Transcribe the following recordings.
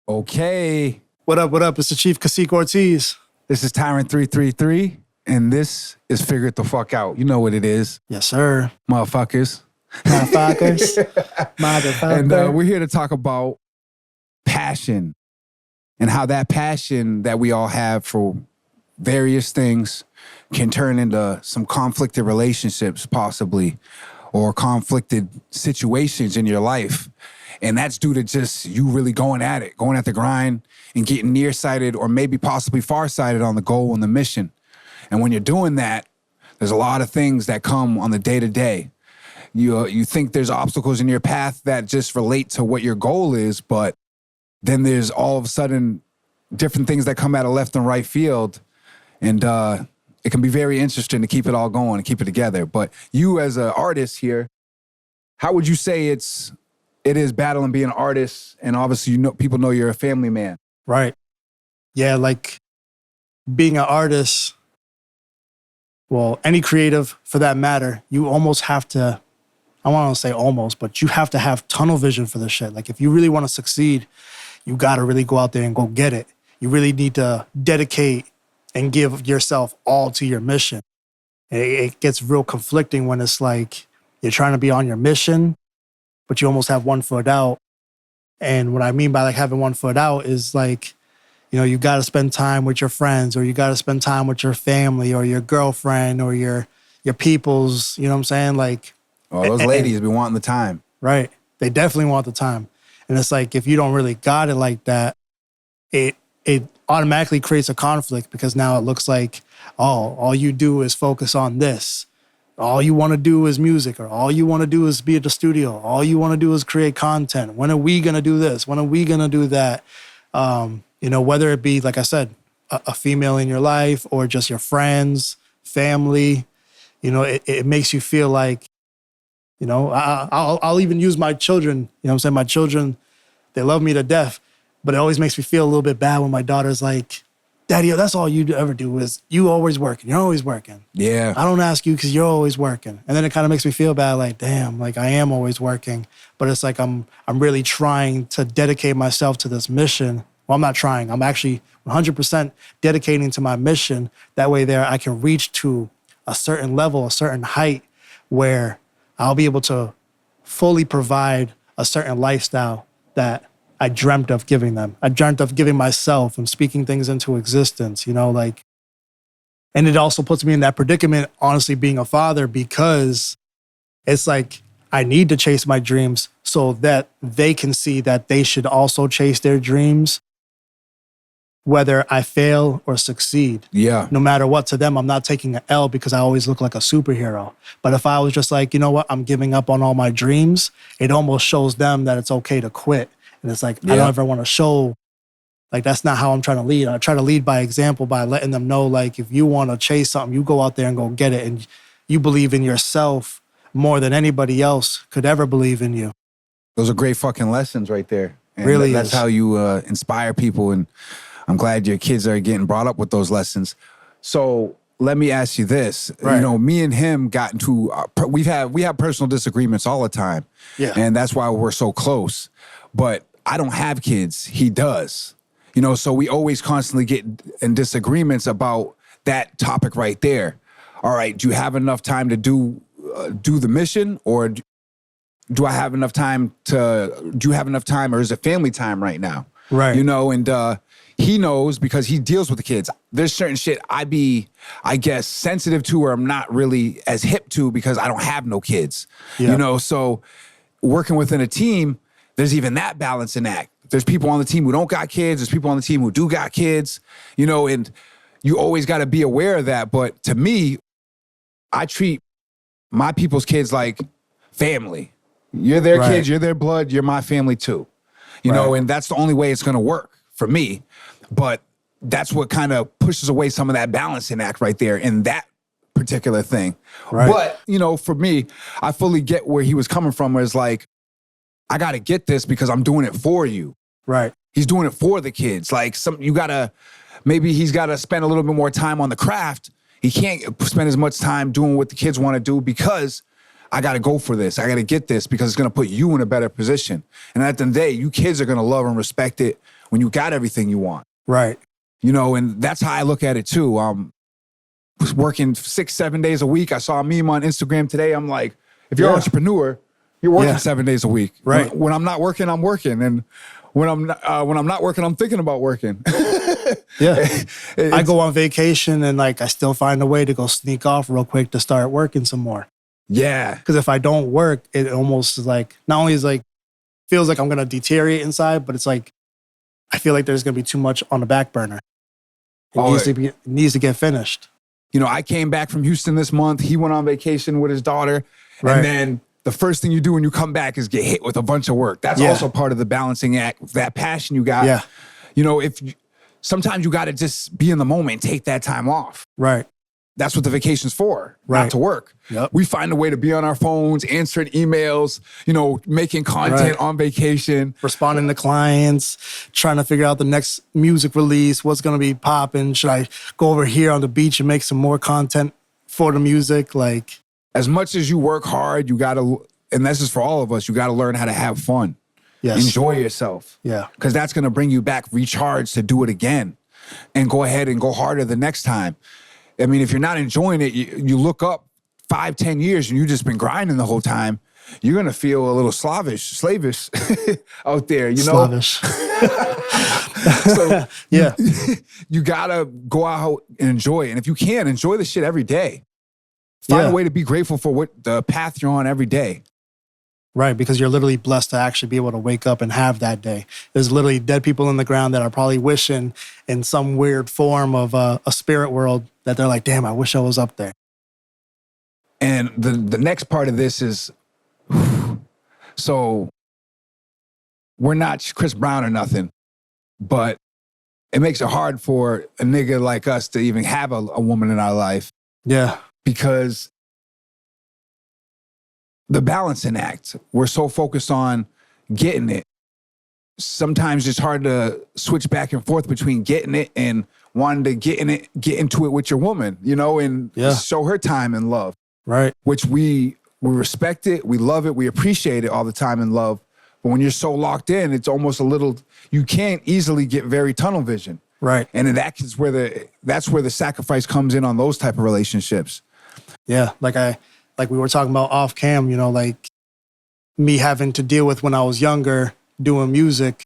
Okay. What up, what up? It's the Chief Kaseek Ortiz. This is Tyrant333, and this is Figure the Fuck Out. You know what it is. Yes, sir. Motherfuckers. Motherfuckers. Motherfucker. And we're here to talk about passion and how that passion that we all have for various things can turn into some conflicted relationships, possibly, or conflicted situations in your life. And that's due to just you really going at it, going at the grind and getting nearsighted or maybe possibly farsighted on the goal and the mission. And when you're doing that, there's a lot of things that come on the day-to-day. You think there's obstacles in your path that just relate to what your goal is, but then there's all of a sudden different things that come out of left and right field. And it can be very interesting to keep it all going and keep it together. But you as an artist here, how would you say it is battling being an artist, and obviously people know you're a family man. Right. Yeah, like being an artist, well, any creative for that matter, you almost have to, I want to say almost, but you have to have tunnel vision for this shit. Like if you really want to succeed, you got to really go out there and go get it. You really need to dedicate and give yourself all to your mission. It gets real conflicting when it's like you're trying to be on your mission, but you almost have one foot out. And what I mean by like having one foot out is like, you know, you got to spend time with your friends, or you got to spend time with your family or your girlfriend or your peoples, you know what I'm saying? Like, oh, those ladies be wanting the time. Right. They definitely want the time. And it's like, if you don't really got it like that, it automatically creates a conflict, because now it looks like, oh, all you do is focus on this. All you want to do is music, or all you want to do is be at the studio. All you want to do is create content. When are we going to do this? When are we going to do that? You know, whether it be, like I said, a female in your life or just your friends, family, you know, it makes you feel like, you know, I'll even use my children, you know what I'm saying? My children, they love me to death, but it always makes me feel a little bit bad when my daughter's like, Daddy, that's all you ever do is you always working. You're always working. Yeah. I don't ask you because you're always working. And then it kind of makes me feel bad, like, damn, like I am always working. But it's like I'm really trying to dedicate myself to this mission. Well, I'm not trying. I'm actually 100% dedicating to my mission. That way there I can reach to a certain level, a certain height where I'll be able to fully provide a certain lifestyle that I dreamt of giving them. I dreamt of giving myself and speaking things into existence, you know, like, and it also puts me in that predicament, honestly, being a father, because it's like, I need to chase my dreams so that they can see that they should also chase their dreams, whether I fail or succeed. Yeah. No matter what, to them, I'm not taking an L because I always look like a superhero. But if I was just like, you know what, I'm giving up on all my dreams, it almost shows them that it's okay to quit. And it's like, I don't ever want to show, like, that's not how I'm trying to lead. I try to lead by example, by letting them know, like, if you want to chase something, you go out there and go get it. And you believe in yourself more than anybody else could ever believe in you. Those are great fucking lessons right there. And really that's how you inspire people. And I'm glad your kids are getting brought up with those lessons. So let me ask you this. Right. You know, me and him got into, we have personal disagreements all the time. Yeah. And that's why we're so close. But I don't have kids. He does. You know, so we always constantly get in disagreements about that topic right there. All right, do you have enough time to do the mission, or do I have enough time or is it family time right now? Right. You know, and he knows because he deals with the kids. There's certain shit I guess, sensitive to, or I'm not really as hip to because I don't have no kids. Yep. You know, so working within a team, there's even that balancing act. There's people on the team who don't got kids. There's people on the team who do got kids, you know, and you always got to be aware of that. But to me, I treat my people's kids like family. You're their kids, you're their blood, you're my family too. You know, and that's the only way it's going to work for me. But that's what kind of pushes away some of that balancing act right there in that particular thing. Right. But, you know, for me, I fully get where he was coming from, where it's like, I got to get this because I'm doing it for you. Right. He's doing it for the kids. Like, maybe he's got to spend a little bit more time on the craft. He can't spend as much time doing what the kids want to do because I got to go for this. I got to get this because it's going to put you in a better position. And at the end of the day, you kids are going to love and respect it when you got everything you want. Right. You know, and that's how I look at it too. Was working 6-7 days a week. I saw a meme on Instagram today. I'm like, if you're an entrepreneur, you're working 7 days a week. Right. When I'm not working, I'm working. And when I'm not working, I'm thinking about working. I go on vacation and like I still find a way to go sneak off real quick to start working some more. Yeah. Because if I don't work, it almost is like, not only is like, feels like I'm going to deteriorate inside, but it's like, I feel like there's going to be too much on the back burner. It needs to get finished. You know, I came back from Houston this month. He went on vacation with his daughter. Right. And then the first thing you do when you come back is get hit with a bunch of work. That's also part of the balancing act, that passion you got. Yeah. You know, sometimes you got to just be in the moment, take that time off. Right. That's what the vacation's for, not to work. Yep. We find a way to be on our phones, answering emails, you know, making content on vacation. Responding to clients, trying to figure out the next music release, what's going to be popping. Should I go over here on the beach and make some more content for the music? Like, as much as you work hard, you got to, and this is for all of us, you got to learn how to have fun. Yes. Enjoy yourself. Yeah. Because that's going to bring you back recharged to do it again and go ahead and go harder the next time. I mean, if you're not enjoying it, you look up 5-10 years and you've just been grinding the whole time, you're going to feel a little slavish out there, you know? Slavish. So you got to go out and enjoy it. And if you can, enjoy the shit every day. Find a way to be grateful for what the path you're on every day. Right, because you're literally blessed to actually be able to wake up and have that day. There's literally dead people in the ground that are probably wishing in some weird form of a spirit world that they're like, damn, I wish I was up there. And the next part of this is, so we're not Chris Brown or nothing, but it makes it hard for a nigga like us to even have a woman in our life. Yeah. Because the balancing act, we're so focused on getting it. Sometimes it's hard to switch back and forth between getting it and wanting to get into it with your woman, you know, and show her time and love. Right. Which we respect it, we love it, we appreciate it all the time and love. But when you're so locked in, it's almost a little, you can't easily get very tunnel vision. Right. And that's where the sacrifice comes in on those type of relationships. Yeah. Like we were talking about off cam, you know, like me having to deal with when I was younger doing music,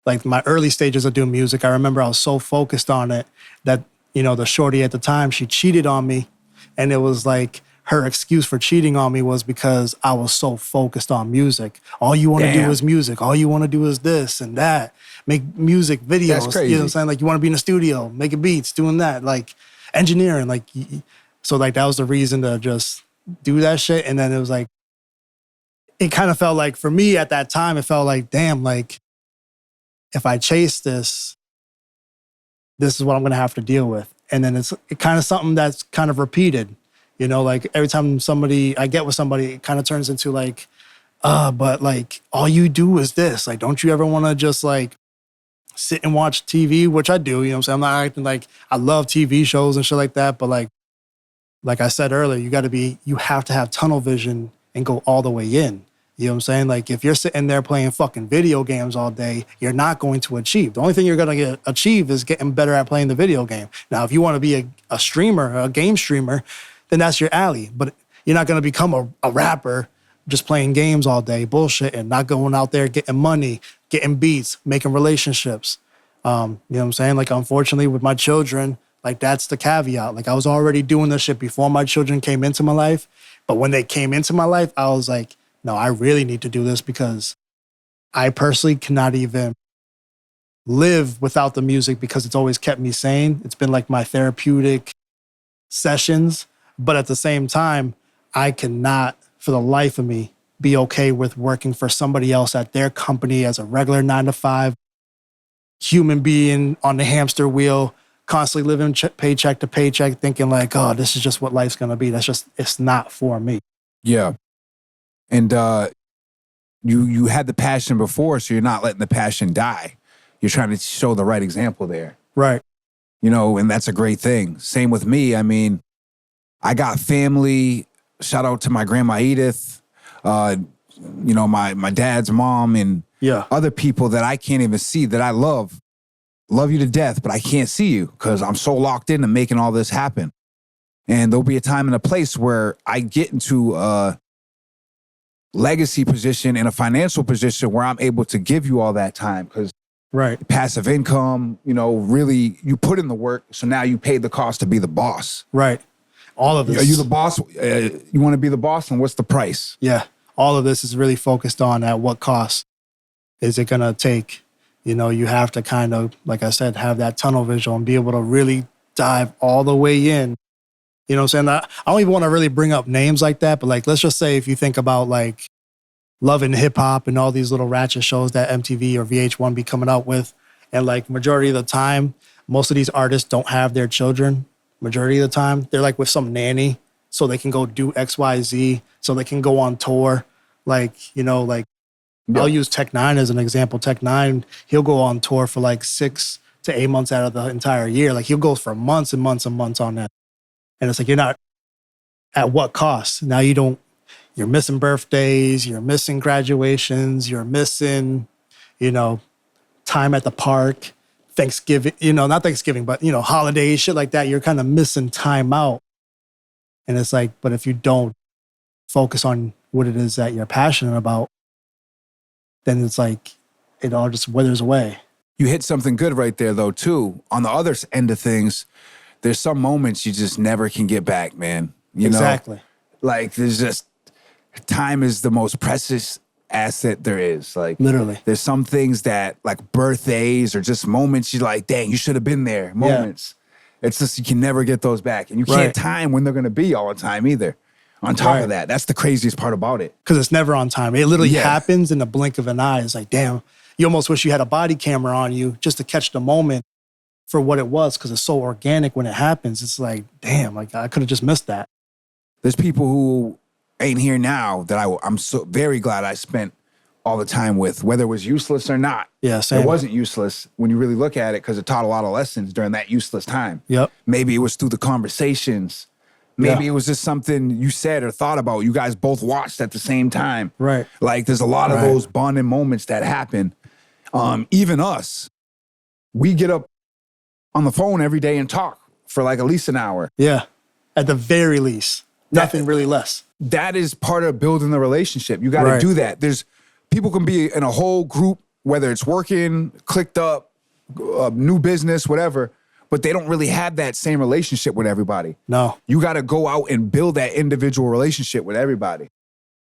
like my early stages of doing music. I remember I was so focused on it that, you know, the shorty at the time, she cheated on me. And it was like her excuse for cheating on me was because I was so focused on music. All you want to do is music. All you want to do is this and that. Make music videos. That's crazy. You know what I'm saying? Like you want to be in the studio, making beats, doing that, like engineering. Like, so like that was the reason to just do that shit. And then it was like, it kind of felt like for me at that time, it felt like, damn, like if I chase this is what I'm going to have to deal with. And then it's kind of something that's kind of repeated, you know, like every time I get with somebody, it kind of turns into like, but like all you do is this. Like, don't you ever want to just like sit and watch TV, which I do, you know what I'm saying? I'm not acting like I love TV shows and shit like that, but like I said earlier, you have to have tunnel vision and go all the way in. You know what I'm saying? Like if you're sitting there playing fucking video games all day, you're not going to achieve. The only thing you're going to achieve is getting better at playing the video game. Now, if you want to be a streamer, a game streamer, then that's your alley. But you're not going to become a rapper just playing games all day, bullshitting, not going out there getting money, getting beats, making relationships. You know what I'm saying? Like, unfortunately, with my children, like that's the caveat. Like I was already doing this shit before my children came into my life. But when they came into my life, I was like, no, I really need to do this because I personally cannot even live without the music because it's always kept me sane. It's been like my therapeutic sessions. But at the same time, I cannot, for the life of me, be okay with working for somebody else at their company as a regular 9-to-5 human being on the hamster wheel, constantly living paycheck to paycheck, thinking like, oh, this is just what life's going to be. It's not for me. Yeah. And you had the passion before, so you're not letting the passion die. You're trying to show the right example there. Right. You know, and that's a great thing. Same with me. I mean, I got family shout out to my grandma Edith, you know, my dad's mom and other people that I can't even see that I love. Love you to death, but I can't see you because I'm so locked into making all this happen. And there'll be a time and a place where I get into a legacy position and a financial position where I'm able to give you all that time because passive income, you know, really you put in the work. So now you paid the cost to be the boss. Right. All of this. Are you the boss? You want to be the boss, and what's the price? Yeah. All of this is really focused on at what cost is it going to take? You know, you have to kind of, like I said, have that tunnel vision and be able to really dive all the way in. You know what I'm saying? I don't even want to really bring up names like that, but like, let's just say if you think about like Love and Hip Hop and all these little ratchet shows that MTV or VH1 be coming out with, and like majority of the time, most of these artists don't have their children. Majority of the time, they're like with some nanny so they can go do X, Y, Z, so they can go on tour. Like, you know, like I'll use Tech Nine as an example. Tech Nine, he'll go on tour for like 6 to 8 months out of the entire year. Like he'll go for months and months and months on that. And it's like, you're not, at what cost? Now you're missing birthdays, you're missing graduations, you're missing, you know, time at the park, Thanksgiving, you know, not Thanksgiving, but, you know, holidays, shit like that. You're kind of missing time out. And it's like, but if you don't focus on what it is that you're passionate about, then it's like, it all just withers away. You hit something good right there, though, too. On the other end of things, there's some moments you just never can get back, man. You know? Like, there's just, time is the most precious asset there is. Like, literally. There's some things that, like birthdays or just moments you're like, dang, you should have been there. Moments. Yeah. It's just, you can never get those back. And you can't time when they're going to be all the time either. On top of that, that's the craziest part about it. Because it's never on time. It literally happens in the blink of an eye. It's like, damn, you almost wish you had a body camera on you just to catch the moment for what it was because it's so organic when it happens. It's like, damn, like I could have just missed that. There's people who ain't here now that I'm so very glad I spent all the time with, whether it was useless or not. Yeah, same. It wasn't useless when you really look at it because it taught a lot of lessons during that useless time. Yep. Maybe it was through the conversations. Maybe it was just something you said or thought about. You guys both watched at the same time. Right. Like there's a lot of those bonding moments that happen. Even us, we get up on the phone every day and talk for like at least an hour. Yeah. At the very least. Nothing really less. That is part of building the relationship. You got to do that. There's people can be in a whole group, whether it's working, clicked up, new business, whatever, but they don't really have that same relationship with everybody. No. You got to go out and build that individual relationship with everybody.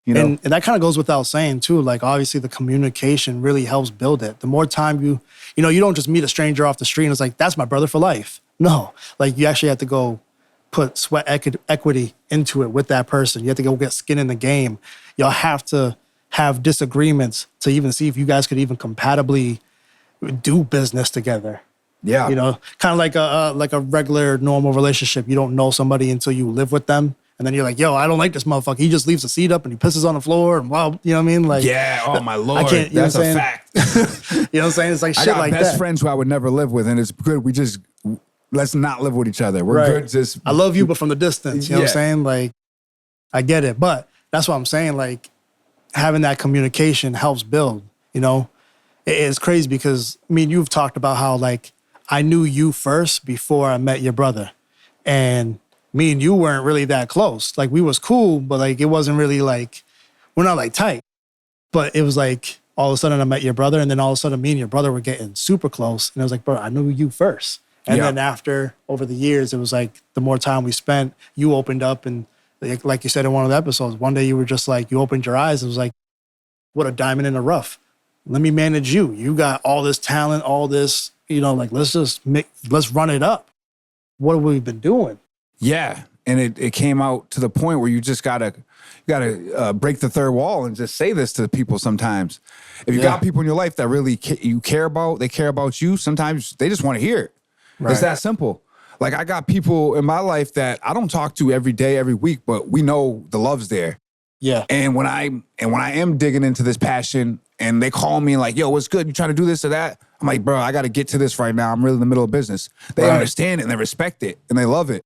You know? And that kind of goes without saying too. Like obviously the communication really helps build it. The more time you don't just meet a stranger off the street and it's like, that's my brother for life. No, like you actually have to go put sweat equity into it with that person. You have to go get skin in the game. Y'all have to have disagreements to even see if you guys could even compatibly do business together. Yeah. You know, kind of like a regular normal relationship. You don't know somebody until you live with them. And then you're like, yo, I don't like this motherfucker. He just leaves the seat up and he pisses on the floor. And wow, you know what I mean? Like, yeah, oh my Lord. That's a fact. You know what I'm saying? It's like shit like that. I got best friends who I would never live with. And it's good. Let's not live with each other. We're good. Just I love you, but from the distance. You know what I'm saying? Like, I get it. But that's what I'm saying. Like, having that communication helps build, you know? It's crazy because, I mean, you've talked about how, like, I knew you first before I met your brother. And me and you weren't really that close. Like, we was cool, but, like, it wasn't really, like, we're not, like, tight. But it was, like, all of a sudden I met your brother, and then all of a sudden me and your brother were getting super close. And I was like, bro, I knew you first. And then after, over the years, it was, like, the more time we spent, you opened up. And, like you said in one of the episodes, one day you were just, like, you opened your eyes. It was like, what a diamond in the rough. Let me manage you. You got all this talent, all this, you know, like, let's run it up. What have we been doing? Yeah. And it came out to the point where you just gotta break the third wall and just say this to people sometimes. If you got people in your life that really you care about, they care about you, sometimes they just want to hear it. Right. It's that simple. Like I got people in my life that I don't talk to every day, every week, but we know the love's there. Yeah. And when I am digging into this passion and they call me like, yo, what's good? You trying to do this or that? I'm like, bro, I got to get to this right now. I'm really in the middle of business. They understand it and they respect it and they love it.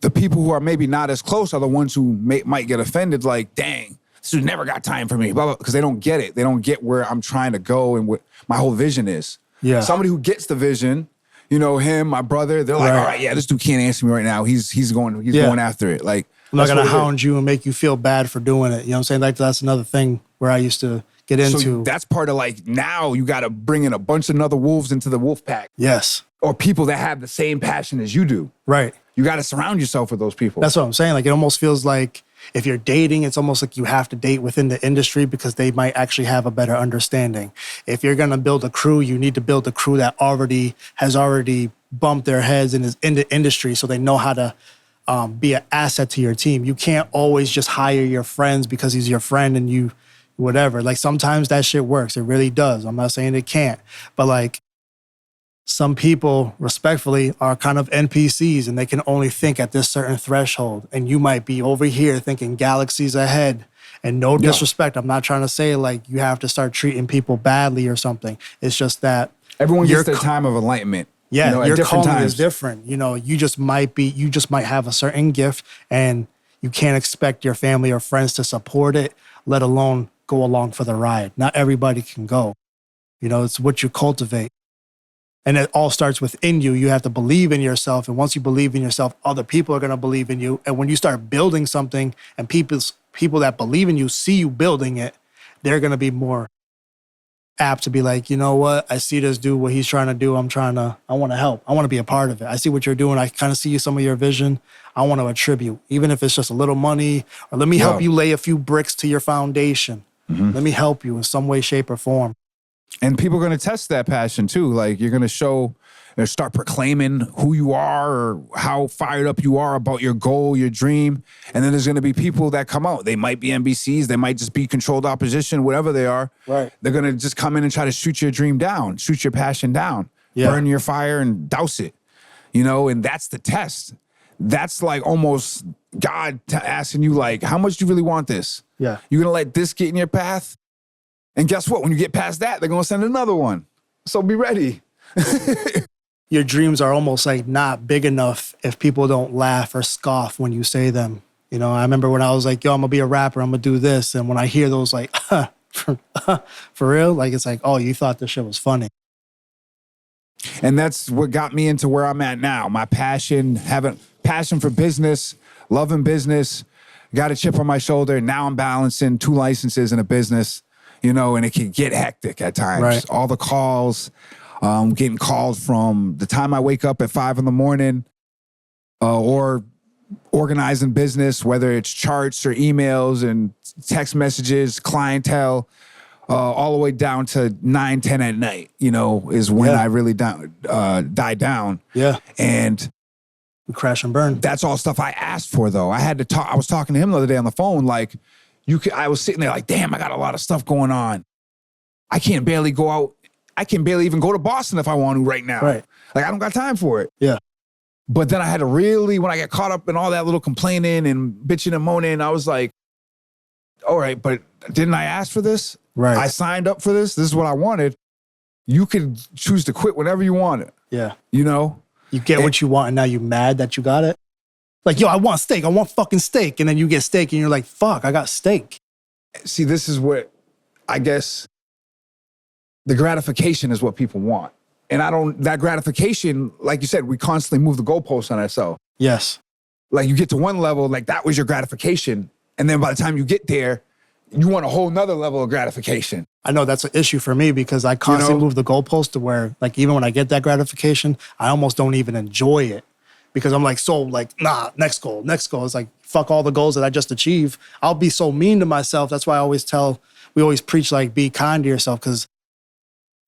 the people who are maybe not as close are the ones who might get offended, like, dang, this dude never got time for me, blah, blah, because they don't get it. They don't get where I'm trying to go and what my whole vision is. Yeah. Somebody who gets the vision, you know, him, my brother, they're like, all right, yeah, this dude can't answer me right now. He's going after it. Like, I'm not gonna hound you and make you feel bad for doing it. You know what I'm saying? Like, that's another thing where I used to get into. So that's part of, like, now you got to bring in a bunch of other wolves into the wolf pack. Yes. Or people that have the same passion as you do. Right. You got to surround yourself with those people. That's what I'm saying. Like, it almost feels like if you're dating, it's almost like you have to date within the industry because they might actually have a better understanding. If you're going to build a crew, you need to build a crew that has already bumped their heads and is in the industry so they know how to be an asset to your team. You can't always just hire your friends because he's your friend and you whatever. Like, sometimes that shit works. It really does. I'm not saying it can't. But, like, some people, respectfully, are kind of NPCs and they can only think at this certain threshold. And you might be over here thinking galaxies ahead. And no disrespect, I'm not trying to say, like, you have to start treating people badly or something. It's just that everyone gets their time of enlightenment. Yeah, you know, your calling is different. You know, you just might have a certain gift and you can't expect your family or friends to support it, let alone go along for the ride. Not everybody can go. You know, it's what you cultivate. And it all starts within you. You have to believe in yourself. And once you believe in yourself, other people are going to believe in you. And when you start building something and people that believe in you see you building it, they're going to be more apt to be like, you know what? I see this dude, what he's trying to do. I want to help. I want to be a part of it. I see what you're doing. I kind of see some of your vision. I want to attribute, even if it's just a little money, or let me help you lay a few bricks to your foundation. Mm-hmm. Let me help you in some way, shape, or form. And people are going to test that passion too. Like, you're going to start proclaiming who you are or how fired up you are about your goal, your dream. And then there's going to be people that come out. They might be NBCs. They might just be controlled opposition, whatever they are. Right. They're going to just come in and try to shoot your dream down, shoot your passion down, burn your fire and douse it, you know, and that's the test. That's like almost God asking you, like, how much do you really want this? Yeah. You're going to let this get in your path? And guess what? When you get past that, they're going to send another one. So be ready. Your dreams are almost like not big enough if people don't laugh or scoff when you say them. You know, I remember when I was like, yo, I'm going to be a rapper. I'm going to do this. And when I hear those, like, for real, like, it's like, oh, you thought this shit was funny. And that's what got me into where I'm at now. My passion, having passion for business, loving business, got a chip on my shoulder. Now I'm balancing 2 licenses and a business. You know, and it can get hectic at times. Right. All the calls, getting called from the time I wake up at 5 a.m, or organizing business, whether it's charts or emails and text messages, clientele, all the way down to 9, 10 at night, you know, is when I really die down. Yeah. And we crash and burn. That's all stuff I asked for, though. I was talking to him the other day on the phone, like, I was sitting there like, damn, I got a lot of stuff going on. I can't barely go out. I can barely even go to Boston if I want to right now. Right. Like, I don't got time for it. Yeah. But then I had to really, when I got caught up in all that little complaining and bitching and moaning, I was like, all right, but didn't I ask for this? Right. I signed up for this. This is what I wanted. You could choose to quit whenever you want it. Yeah. You know? You get what you want and now you mad that you got it? Like, yo, I want steak. I want fucking steak. And then you get steak and you're like, fuck, I got steak. See, this is what, I guess, the gratification is what people want. And that gratification, like you said, we constantly move the goalposts on ourselves. Yes. Like, you get to one level, like, that was your gratification. And then by the time you get there, you want a whole nother level of gratification. I know that's an issue for me because I constantly move the goalpost to where, like, even when I get that gratification, I almost don't even enjoy it. Because I'm like, nah, next goal. It's like, fuck all the goals that I just achieved. I'll be so mean to myself. That's why we always preach, like, be kind to yourself. Because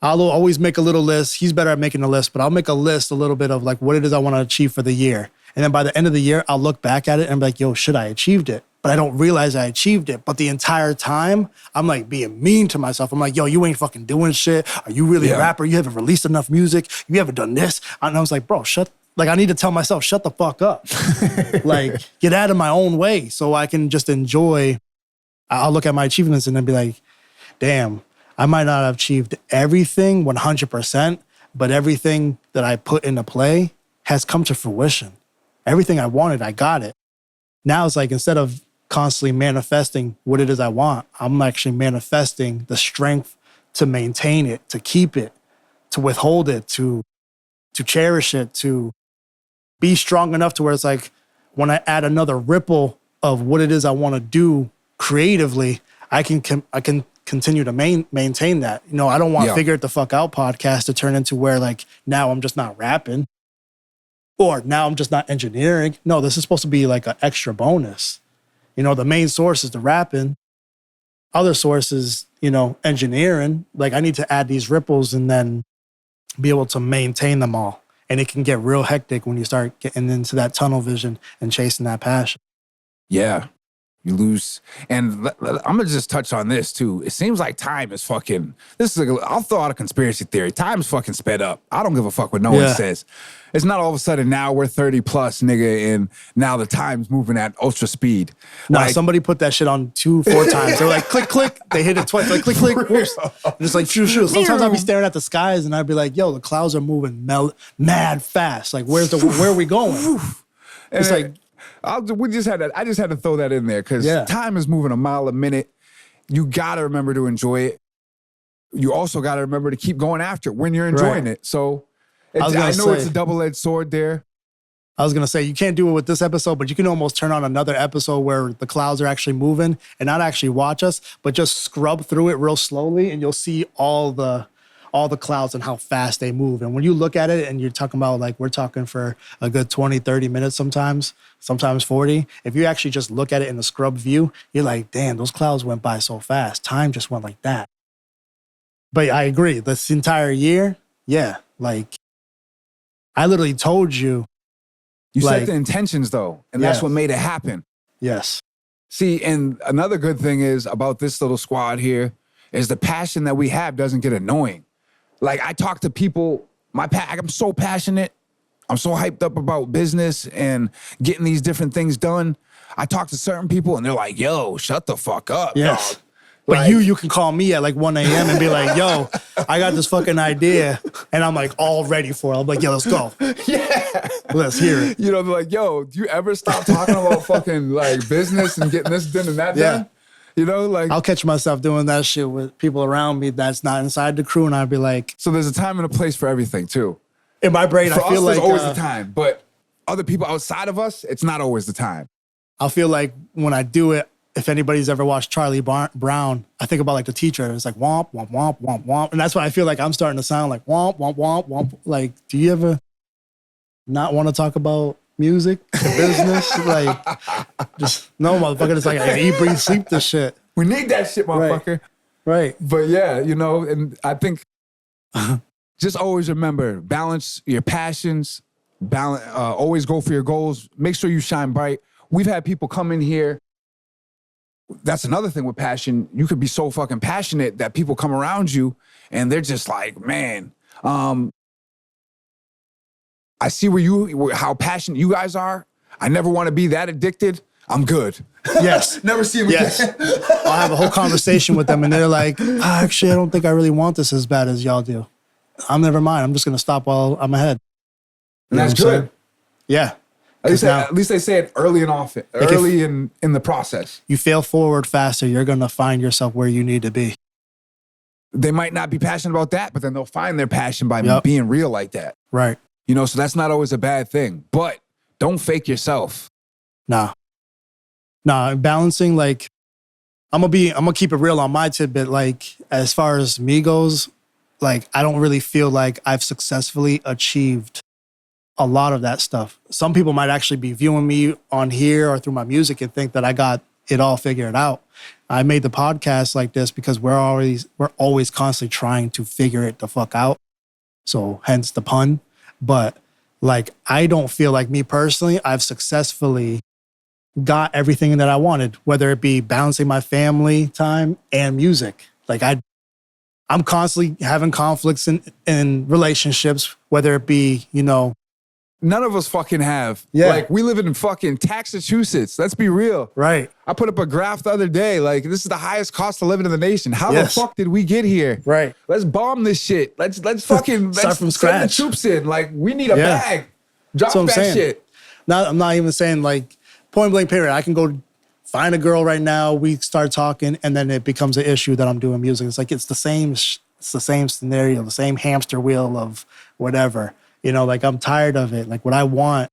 I'll always make a little list. He's better at making a list, but I'll make a list a little bit of like what it is I want to achieve for the year. And then by the end of the year, I'll look back at it and be like, yo, shit, I achieved it. But I don't realize I achieved it. But the entire time, I'm like being mean to myself. I'm like, yo, you ain't fucking doing shit. Are you really a rapper? You haven't released enough music. You haven't done this. And I was like, bro, I need to tell myself, shut the fuck up. Like, get out of my own way so I can just enjoy. I'll look at my achievements and then be like, damn, I might not have achieved everything 100%, but everything that I put into play has come to fruition. Everything I wanted, I got it. Now it's like, instead of constantly manifesting what it is I want, I'm actually manifesting the strength to maintain it, to keep it, to withhold it, to cherish it, to be strong enough to where it's like, when I add another ripple of what it is I want to do creatively, I can continue to maintain that. You know, I don't want Figure It the Fuck Out podcast to turn into where like, now I'm just not rapping, or now I'm just not engineering. No, this is supposed to be like an extra bonus. You know, the main source is the rapping. Other sources, you know, engineering. Like, I need to add these ripples and then be able to maintain them all. And it can get real hectic when you start getting into that tunnel vision and chasing that passion. Yeah. You lose. And I'm going to just touch on this too. It seems like time is fucking, I'll throw out a conspiracy theory. Time's fucking sped up. I don't give a fuck what no one says. It's not all of a sudden now we're 30 plus, nigga, and now the time's moving at ultra speed. No, like, somebody put that shit on 2-4 times. They're like, click, click. They hit it twice. Like, click, click. Whoops. Just like, shoo, shoo. Sometimes I'll be staring at the skies and I'd be like, yo, the clouds are moving mad fast. Like, where are we going? It's like, I just had to throw that in there because time is moving a mile a minute. You got to remember to enjoy it. You also got to remember to keep going after it when you're enjoying it. So I know it's a double-edged sword there. I was going to say, you can't do it with this episode, but you can almost turn on another episode where the clouds are actually moving and not actually watch us, but just scrub through it real slowly and you'll see all the clouds and how fast they move. And when you look at it and you're talking about, like, we're talking for a good 20, 30 minutes sometimes 40. If you actually just look at it in the scrub view, you're like, damn, those clouds went by so fast. Time just went like that. But I agree. This entire year, like, I literally told you. You set the intentions, though, and that's what made it happen. Yes. See, and another good thing is about this little squad here is the passion that we have doesn't get annoying. Like, I talk to people, I'm so passionate. I'm so hyped up about business and getting these different things done. I talk to certain people and they're like, yo, shut the fuck up. Yes. Dog. But like, you can call me at like 1 a.m. and be like, yo, I got this fucking idea. And I'm like all ready for it. I'm like, yo, let's go. Yeah. Let's hear it. You know, they're like, yo, do you ever stop talking about fucking like business and getting this done and that done? You know, like, I'll catch myself doing that shit with people around me that's not inside the crew. And I'd be like, so there's a time and a place for everything too. In my brain, for I feel us, like there's always the time, but other people outside of us, it's not always the time. I feel like when I do it, if anybody's ever watched Charlie Brown, I think about like the teacher. It's like womp, womp, womp, womp, womp. And that's why I feel like I'm starting to sound like womp, womp, womp, womp. Like, do you ever not want to talk about music, business? Like, just, no, motherfucker. It's like, I eat, breathe, sleep this shit. We need that shit, motherfucker. Right. But yeah, you know, and I think just always remember, balance your passions, always go for your goals. Make sure you shine bright. We've had people come in here. That's another thing with passion. You could be so fucking passionate that people come around you and they're just like, man, I see how passionate you guys are. I never want to be that addicted. I'm good. Yes. Never see them again. I'll have a whole conversation with them and they're like, actually, I don't think I really want this as bad as y'all do. I'm never mind. I'm just going to stop while I'm ahead. And that's good. Yeah. At least they say it early and often, early in the process. You fail forward faster, you're going to find yourself where you need to be. They might not be passionate about that, but then they'll find their passion by being real like that. Right. You know, so that's not always a bad thing, but don't fake yourself. Nah, balancing, like, I'm going to keep it real on my tidbit. Like, as far as me goes, like, I don't really feel like I've successfully achieved a lot of that stuff. Some people might actually be viewing me on here or through my music and think that I got it all figured out. I made the podcast like this because we're always constantly trying to figure it the fuck out. So hence the pun. But like, I don't feel like, me personally, I've successfully got everything that I wanted, whether it be balancing my family time and music. Like, I'm constantly having conflicts in relationships, whether it be, you know, none of us fucking have. Yeah. Like, we live in fucking Massachusetts. Let's be real. Right. I put up a graph the other day. Like, this is the highest cost of living in the nation. How the fuck did we get here? Right. Let's bomb this shit. Let's fucking start from scratch. Send the troops in. Like, we need a bag. Drop that shit. I'm not even saying like point blank period. I can go find a girl right now. We start talking, and then it becomes an issue that I'm doing music. It's like it's the same scenario, the same hamster wheel of whatever. You know, like I'm tired of it. Like what I want,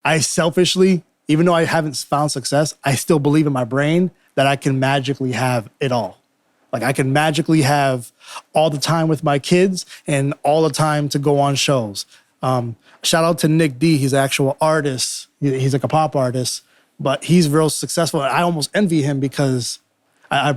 I selfishly, even though I haven't found success, I still believe in my brain that I can magically have it all. Like I can magically have all the time with my kids and all the time to go on shows. Shout out to Nick D. He's an actual artist. He's like a pop artist, but he's real successful. I almost envy him because I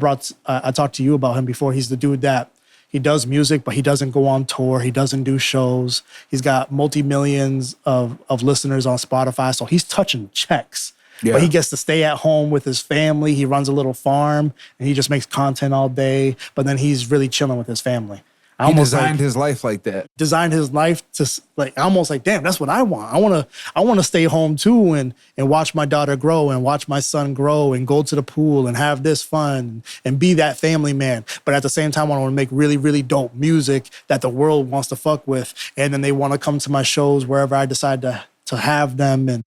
talked to you about him before. He's the dude that he does music, but he doesn't go on tour. He doesn't do shows. He's got multi-millions of listeners on Spotify. So he's touching checks. Yeah. But he gets to stay at home with his family. He runs a little farm and he just makes content all day. But then he's really chilling with his family. He designed his life like that. Designed his life to like almost like, damn, that's what I want. I want to stay home too and watch my daughter grow and watch my son grow and go to the pool and have this fun and be that family man. But at the same time, I want to make really, really dope music that the world wants to fuck with. And then they want to come to my shows wherever I decide to have them. And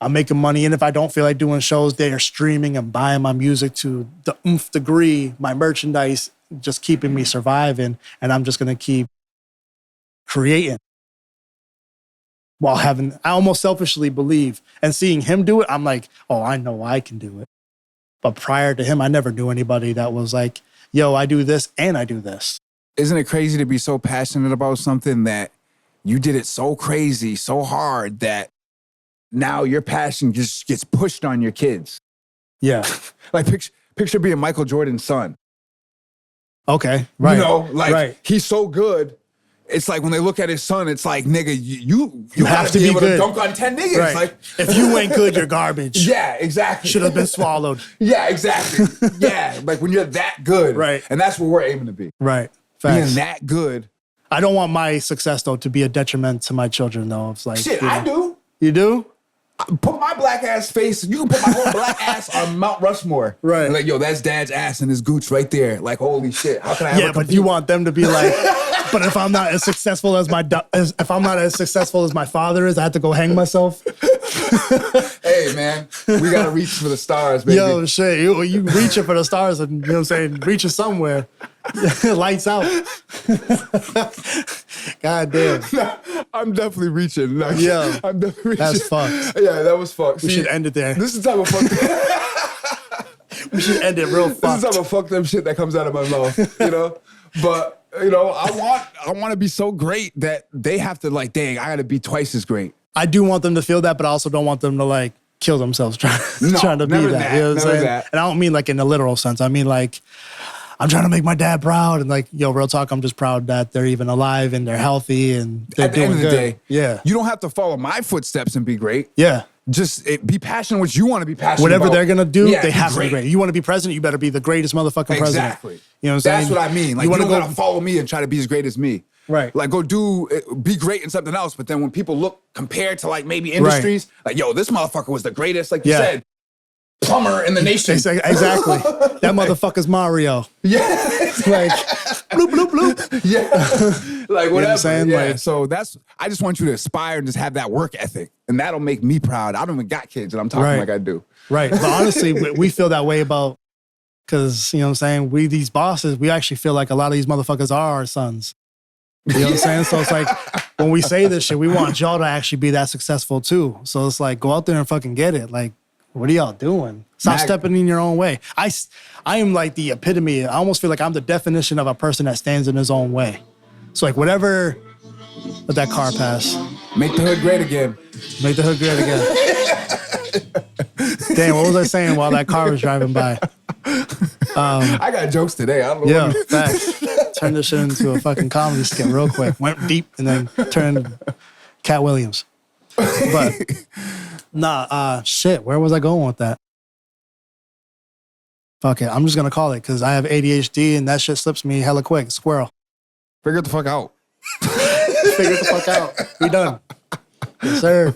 I'm making money. And if I don't feel like doing shows, they are streaming and buying my music to the nth degree, my merchandise just keeping me surviving. And I'm just going to keep creating while I almost selfishly believe and seeing him do it. I'm like, oh, I know I can do it. But prior to him, I never knew anybody that was like, yo, I do this and I do this. Isn't it crazy to be so passionate about something that you did it so crazy, so hard that now your passion just gets pushed on your kids? Yeah. Like picture being Michael Jordan's son. Okay, right. You know, like he's so good. It's like when they look at his son, it's like, nigga, you have to be able to dunk on 10 niggas. Right. Like, if you ain't good, you're garbage. Yeah, exactly. Should have been swallowed. Yeah, exactly. Yeah, like when you're that good. Right. And that's what we're aiming to be. Right. Facts. Being that good. I don't want my success, though, to be a detriment to my children, though. It's like, shit, I do. You do? Put my black ass face, you can put my whole black ass on Mount Rushmore. Right. Like, yo, that's dad's ass and his gooch right there. Like, holy shit. How can I Yeah, but you want them to be like, but if I'm not as successful as if I'm not as successful as my father is, I have to go hang myself. Hey, man, we got to reach for the stars, baby. Yo, shit, you reaching for the stars and, you know what I'm saying, reaching somewhere. Lights out. God damn. No, I'm definitely reaching. Like, yeah. I'm definitely reaching. That's fucked. Yeah, that was fucked. We should end it there. This is the type of fucked. We should end it real fucked. This is the type of fucked up shit that comes out of my mouth, you know? But, you know, I want to be so great that they have to like, dang, I got to be twice as great. I do want them to feel that, but I also don't want them to like kill themselves trying to be that. You know what I'm saying? That. And I don't mean like in a literal sense. I mean like, I'm trying to make my dad proud. And like, yo, real talk, I'm just proud that they're even alive and they're healthy and they're doing good. At the end of the day, yeah. You don't have to follow my footsteps and be great. Yeah. Just be passionate what you want to be passionate Whatever about. they're going to do, yeah, they have to be great. You want to be president, you better be the greatest motherfucking president. Exactly. You know what I'm saying? That's what I mean. Like, you don't got to follow me and try to be as great as me. Right. Like, be great in something else. But then when people look compared to like maybe industries, like, yo, this motherfucker was the greatest, like you said, plumber in the nation. Exactly. That motherfucker's Mario. Yeah. Like, bloop, bloop, bloop. Yeah. Like, whatever. You know what I'm saying? Yeah. Like, so I just want you to aspire and just have that work ethic. And that'll make me proud. I don't even got kids and I'm talking like I do. Right. But honestly, we feel that way about, because, you know what I'm saying, these bosses, we actually feel like a lot of these motherfuckers are our sons. You know what I'm saying? So it's like, when we say this shit, we want y'all to actually be that successful too. So it's like, go out there and fucking get it. Like, what are y'all doing? Stop stepping in your own way. I am like the epitome. I almost feel like I'm the definition of a person that stands in his own way. So like whatever, let that car pass. Make the hood great again. Make the hood great again. Damn, what was I saying while that car was driving by? I got jokes today. I don't know. Yeah, facts. Turn this shit into a fucking comedy skit real quick. Went deep and then turned into Cat Williams. But shit, where was I going with that? Fuck it, I'm just gonna call it because I have ADHD and that shit slips me hella quick. Squirrel. Figure it the fuck out. Figure it the fuck out. We done. Yes, sir.